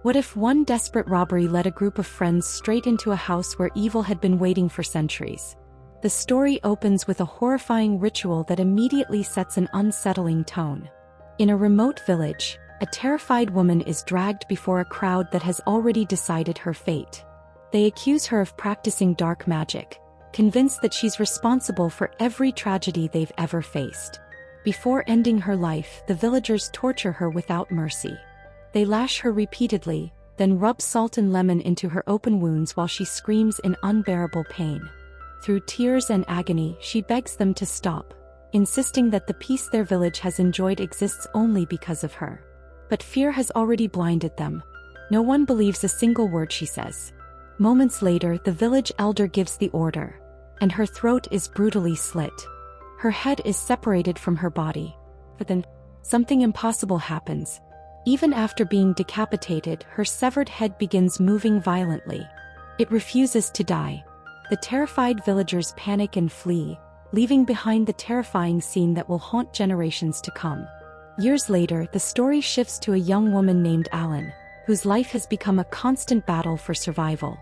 What if one desperate robbery led a group of friends straight into a house where evil had been waiting for centuries? The story opens with a horrifying ritual that immediately sets an unsettling tone. In a remote village, a terrified woman is dragged before a crowd that has already decided her fate. They accuse her of practicing dark magic, convinced that she's responsible for every tragedy they've ever faced. Before ending her life, the villagers torture her without mercy. They lash her repeatedly, then rub salt and lemon into her open wounds while she screams in unbearable pain. Through tears and agony, she begs them to stop, insisting that the peace their village has enjoyed exists only because of her. But fear has already blinded them. No one believes a single word she says. Moments later, the village elder gives the order, and her throat is brutally slit. Her head is separated from her body. But then, something impossible happens. Even after being decapitated, her severed head begins moving violently. It refuses to die. The terrified villagers panic and flee, leaving behind the terrifying scene that will haunt generations to come. Years later, the story shifts to a young woman named Alan, whose life has become a constant battle for survival.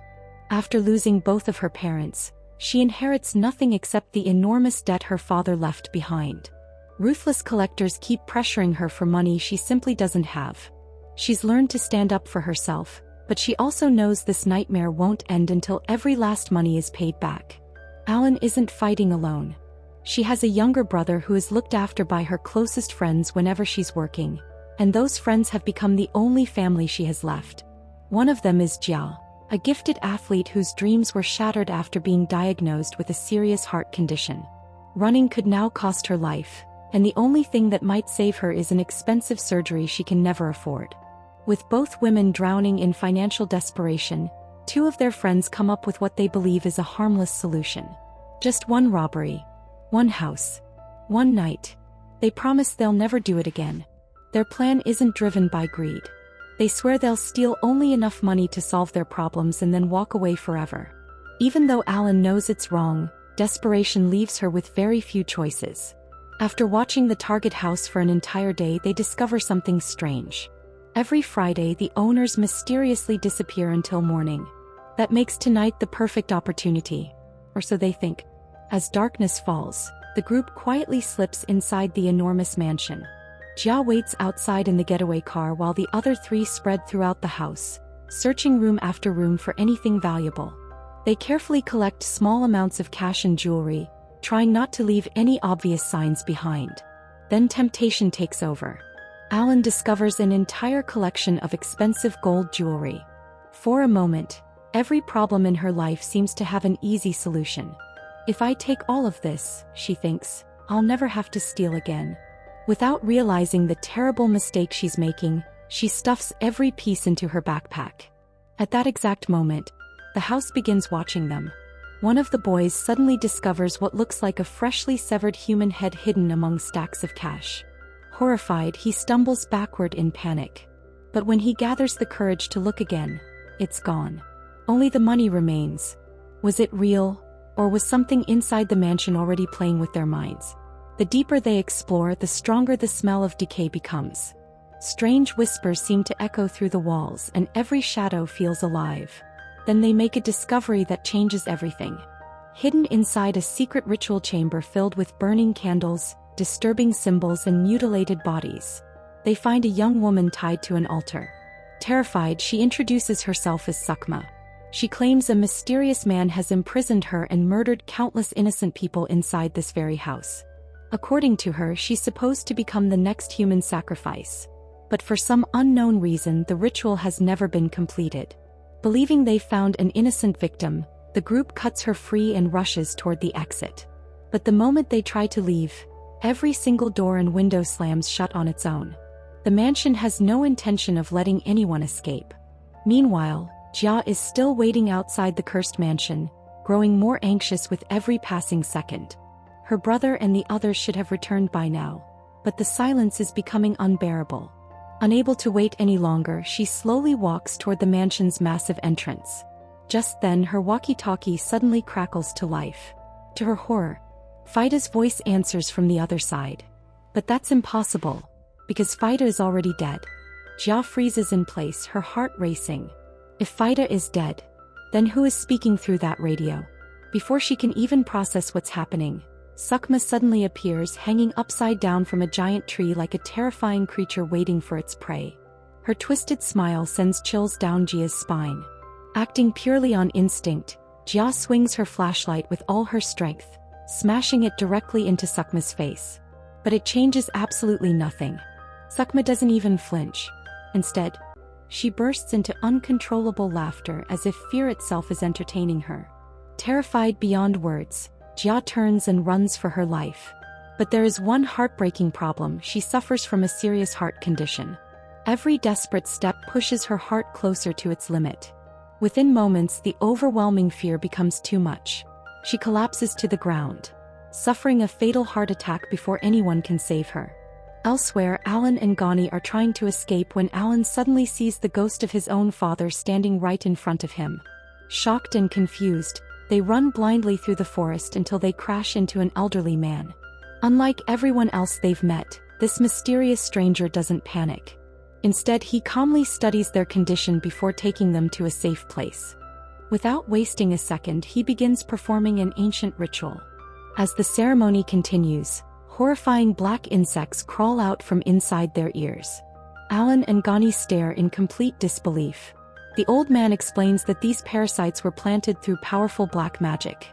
After losing both of her parents, she inherits nothing except the enormous debt her father left behind. Ruthless collectors keep pressuring her for money she simply doesn't have. She's learned to stand up for herself, but she also knows this nightmare won't end until every last money is paid back. Alan isn't fighting alone. She has a younger brother who is looked after by her closest friends whenever she's working, and those friends have become the only family she has left. One of them is Jia, a gifted athlete whose dreams were shattered after being diagnosed with a serious heart condition. Running could now cost her life, and the only thing that might save her is an expensive surgery she can never afford. With both women drowning in financial desperation, two of their friends come up with what they believe is a harmless solution. Just one robbery, one house, one night. They promise they'll never do it again. Their plan isn't driven by greed. They swear they'll steal only enough money to solve their problems and then walk away forever. Even though Alan knows it's wrong, desperation leaves her with very few choices. After watching the target house for an entire day, they discover something strange. Every Friday, the owners mysteriously disappear until morning. That makes tonight the perfect opportunity. Or so they think. As darkness falls, the group quietly slips inside the enormous mansion. Jia waits outside in the getaway car while the other three spread throughout the house, searching room after room for anything valuable. They carefully collect small amounts of cash and jewelry, trying not to leave any obvious signs behind. Then temptation takes over. Alan discovers an entire collection of expensive gold jewelry. For a moment, every problem in her life seems to have an easy solution. If I take all of this, she thinks, I'll never have to steal again. Without realizing the terrible mistake she's making, she stuffs every piece into her backpack. At that exact moment, the house begins watching them. One of the boys suddenly discovers what looks like a freshly severed human head hidden among stacks of cash. Horrified, he stumbles backward in panic. But when he gathers the courage to look again, it's gone. Only the money remains. Was it real, or was something inside the mansion already playing with their minds? The deeper they explore, the stronger the smell of decay becomes. Strange whispers seem to echo through the walls, and every shadow feels alive. Then they make a discovery that changes everything. Hidden inside a secret ritual chamber filled with burning candles, disturbing symbols, and mutilated bodies, they find a young woman tied to an altar. Terrified, she introduces herself as Sukma. She claims a mysterious man has imprisoned her and murdered countless innocent people inside this very house. According to her, she's supposed to become the next human sacrifice. But for some unknown reason, the ritual has never been completed. Believing they've found an innocent victim, the group cuts her free and rushes toward the exit. But the moment they try to leave, every single door and window slams shut on its own. The mansion has no intention of letting anyone escape. Meanwhile, Jia is still waiting outside the cursed mansion, growing more anxious with every passing second. Her brother and the others should have returned by now, but the silence is becoming unbearable. Unable to wait any longer, she slowly walks toward the mansion's massive entrance. Just then, her walkie-talkie suddenly crackles to life. To her horror, Fida's voice answers from the other side. But that's impossible, because Fida is already dead. Jia freezes in place, her heart racing. If Fida is dead, then who is speaking through that radio? Before she can even process what's happening, Sukma suddenly appears, hanging upside down from a giant tree like a terrifying creature waiting for its prey. Her twisted smile sends chills down Jia's spine. Acting purely on instinct, Jia swings her flashlight with all her strength, smashing it directly into Sukma's face. But it changes absolutely nothing. Sukma doesn't even flinch. Instead, she bursts into uncontrollable laughter as if fear itself is entertaining her. Terrified beyond words, Jia turns and runs for her life. But there is one heartbreaking problem: she suffers from a serious heart condition. Every desperate step pushes her heart closer to its limit. Within moments, the overwhelming fear becomes too much. She collapses to the ground, suffering a fatal heart attack before anyone can save her. Elsewhere, Alan and Ghani are trying to escape when Alan suddenly sees the ghost of his own father standing right in front of him. Shocked and confused, they run blindly through the forest until they crash into an elderly man. Unlike everyone else they've met, this mysterious stranger doesn't panic. Instead, he calmly studies their condition before taking them to a safe place. Without wasting a second, he begins performing an ancient ritual. As the ceremony continues, horrifying black insects crawl out from inside their ears. Alan and Ghani stare in complete disbelief. The old man explains that these parasites were planted through powerful black magic.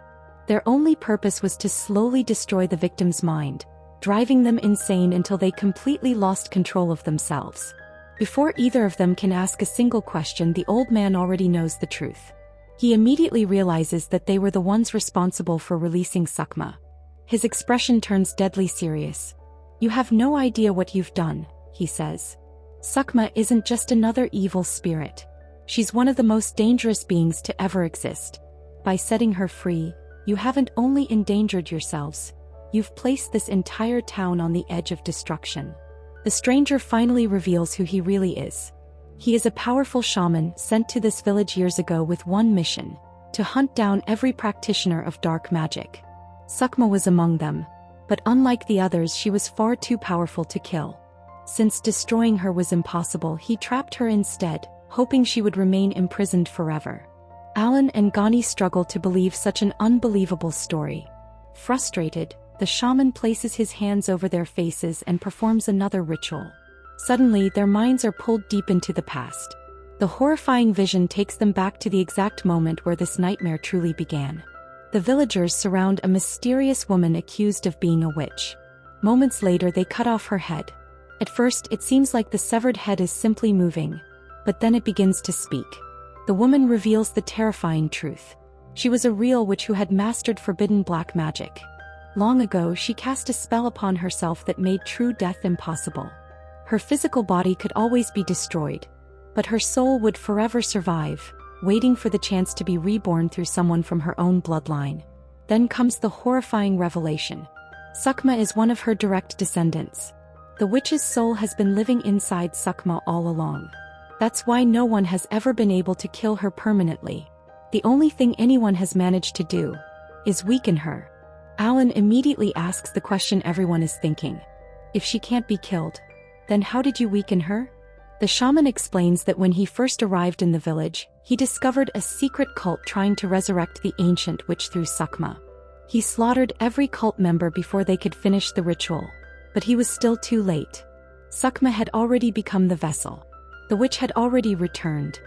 Their only purpose was to slowly destroy the victim's mind, driving them insane until they completely lost control of themselves. Before either of them can ask a single question, the old man already knows the truth. He immediately realizes that they were the ones responsible for releasing Sukma. His expression turns deadly serious. "You have no idea what you've done," he says. "Sukma isn't just another evil spirit. She's one of the most dangerous beings to ever exist. By setting her free, you haven't only endangered yourselves, you've placed this entire town on the edge of destruction." The stranger finally reveals who he really is. He is a powerful shaman sent to this village years ago with one mission: to hunt down every practitioner of dark magic. Sukma was among them, but unlike the others, she was far too powerful to kill. Since destroying her was impossible, he trapped her instead, hoping she would remain imprisoned forever. Alan and Ghani struggle to believe such an unbelievable story. Frustrated, the shaman places his hands over their faces and performs another ritual. Suddenly, their minds are pulled deep into the past. The horrifying vision takes them back to the exact moment where this nightmare truly began. The villagers surround a mysterious woman accused of being a witch. Moments later, they cut off her head. At first, it seems like the severed head is simply moving, but then it begins to speak. The woman reveals the terrifying truth. She was a real witch who had mastered forbidden black magic. Long ago, she cast a spell upon herself that made true death impossible. Her physical body could always be destroyed, but her soul would forever survive, waiting for the chance to be reborn through someone from her own bloodline. Then comes the horrifying revelation. Sukma is one of her direct descendants. The witch's soul has been living inside Sukma all along. That's why no one has ever been able to kill her permanently. The only thing anyone has managed to do is weaken her. Alan immediately asks the question everyone is thinking. If she can't be killed, then how did you weaken her? The shaman explains that when he first arrived in the village, he discovered a secret cult trying to resurrect the ancient witch through Sukma. He slaughtered every cult member before they could finish the ritual, but he was still too late. Sukma had already become the vessel. The witch had already returned.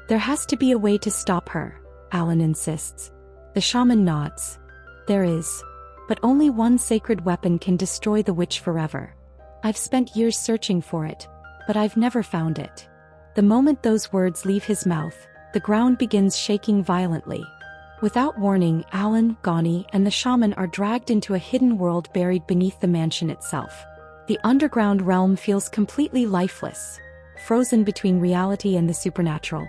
There has to be a way to stop her, Alan insists. The shaman nods. There is. But only one sacred weapon can destroy the witch forever. I've spent years searching for it, but I've never found it. The moment those words leave his mouth, the ground begins shaking violently. Without warning, Alan, Ghani, and the shaman are dragged into a hidden world buried beneath the mansion itself. The underground realm feels completely lifeless, frozen between reality and the supernatural.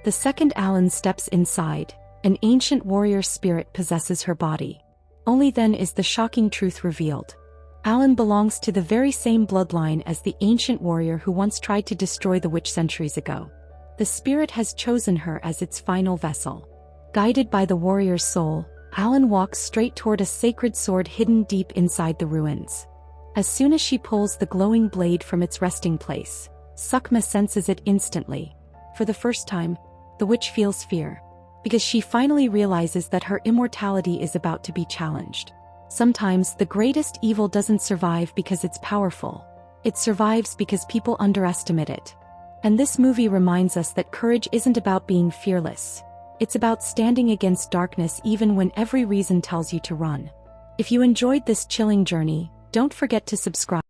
The second Alan steps inside, an ancient warrior spirit possesses her body. Only then is the shocking truth revealed. Alan belongs to the very same bloodline as the ancient warrior who once tried to destroy the witch centuries ago. The spirit has chosen her as its final vessel. Guided by the warrior's soul, Alan walks straight toward a sacred sword hidden deep inside the ruins. As soon as she pulls the glowing blade from its resting place, Sukma senses it instantly. For the first time, the witch feels fear, because she finally realizes that her immortality is about to be challenged. Sometimes the greatest evil doesn't survive because it's powerful. It survives because people underestimate it. And this movie reminds us that courage isn't about being fearless. It's about standing against darkness even when every reason tells you to run. If you enjoyed this chilling journey, don't forget to subscribe.